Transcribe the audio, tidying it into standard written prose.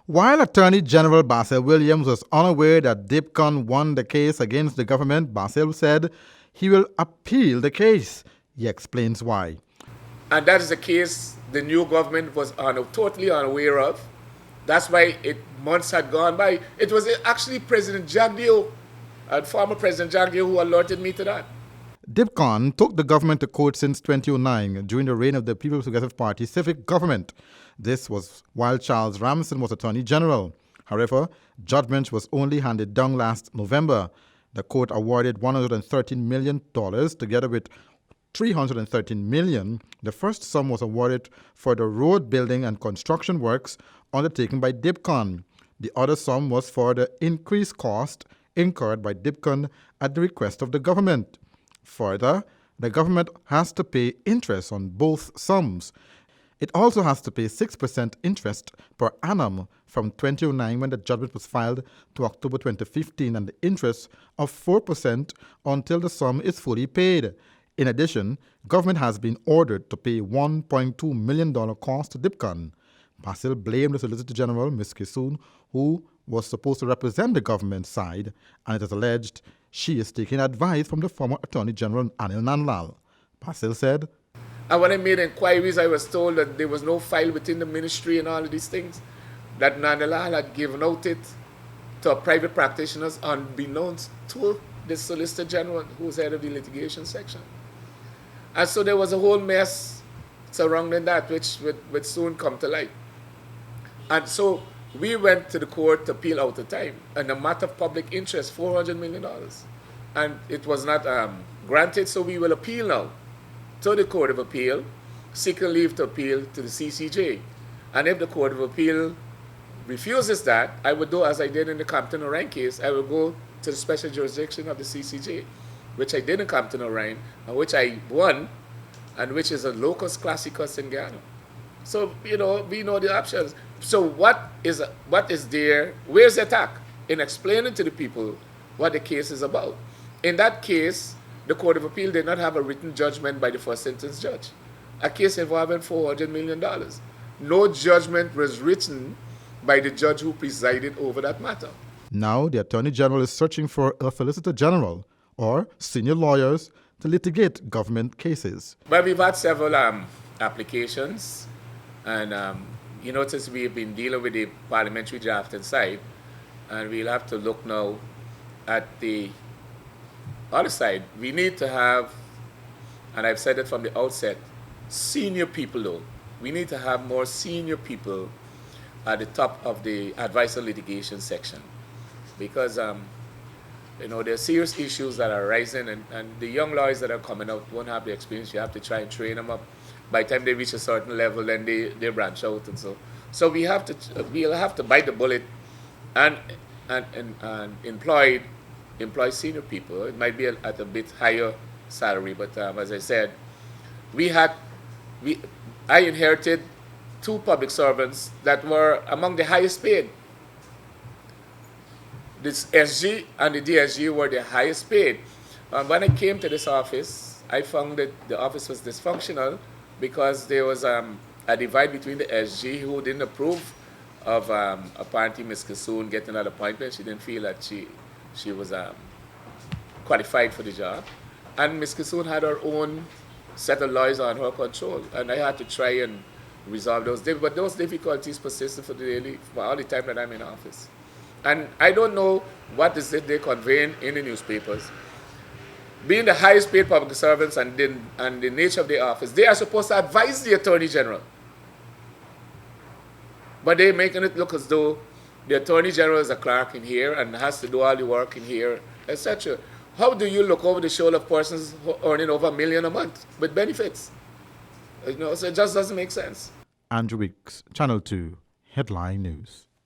While Attorney General Basil Williams was unaware that Dipcom won the case against the government, Basil said he will appeal the case. He explains why. And that is a case the new government was totally unaware of. That's why months had gone by. It was actually President Jagdeo, former President Jagdeo, who alerted me to that. Dipcom took the government to court since 2009 during the reign of the People's Progressive Party civic government. This was while Charles Ramsden was Attorney General. However, judgment was only handed down last November. The court awarded $113 million together with $313 million. The first sum was awarded for the road building and construction works undertaken by Dipcom. The other sum was for the increased cost incurred by Dipcom at the request of the government. Further, the government has to pay interest on both sums. It also has to pay 6% interest per annum from 2009 when the judgment was filed to October 2015 and the interest of 4% until the sum is fully paid. In addition, government has been ordered to pay $1.2 million cost to Dipcom. Basil blamed the Solicitor General, Ms. Kissoon, who was supposed to represent the government side, and it is alleged she is taking advice from the former Attorney General Anil Nanlal. Basil said, And when I made inquiries, I was told that there was no file within the ministry and all of these things, that Nanlal had given out it to private practitioners unbeknownst to the Solicitor General, who was head of the litigation section. And so there was a whole mess surrounding that, which would soon come to light. And so we went to the court to appeal out the time, and a matter of public interest, $400 million. And it was not granted, so we will appeal now to the Court of Appeal, seeking leave to appeal to the CCJ. And if the Court of Appeal refuses that, I would do as I did in the Compton Orion case. I will go to the special jurisdiction of the CCJ, which I did in Compton Orion, and which I won, and which is a locus classicus in Ghana. So, we know the options. So what is there? Where's the attack? In explaining to the people what the case is about. In that case, the Court of Appeal did not have a written judgment by the first sentence judge. A case involving $400 million. No judgment was written by the judge who presided over that matter. Now the Attorney General is searching for a Solicitor General or senior lawyers to litigate government cases. Well, we've had several applications, and you notice we've been dealing with the parliamentary drafting side, and we'll have to look now at the other side. We need to have, and I've said it from the outset, senior people though. We need to have more senior people at the top of the advisor litigation section, because there are serious issues that are rising, and the young lawyers that are coming out won't have the experience. You have to try and train them up. By the time they reach a certain level, then they branch out, and so we'll have to bite the bullet and employ senior people. It might be at a bit higher salary, but as I said, I inherited two public servants that were among the highest paid. This SG and the DSG were the highest paid. When I came to this office, I found that the office was dysfunctional because there was a divide between the SG, who didn't approve of apparently Ms. Kissoon getting that appointment. She didn't feel that she was qualified for the job. And Ms. Kissoon had her own set of lawyers on her control, and I had to try and resolve those. But those difficulties persisted for all the time that I'm in office. And I don't know what is it they're conveying in the newspapers. Being the highest paid public servants and the nature of their office, they are supposed to advise the Attorney General. But they're making it look as though the Attorney General is a clerk in here and has to do all the work in here, etc. How do you look over the shoulder of persons earning over $1 million a month with benefits? So it just doesn't make sense. Andrew Weeks, Channel 2, Headline News.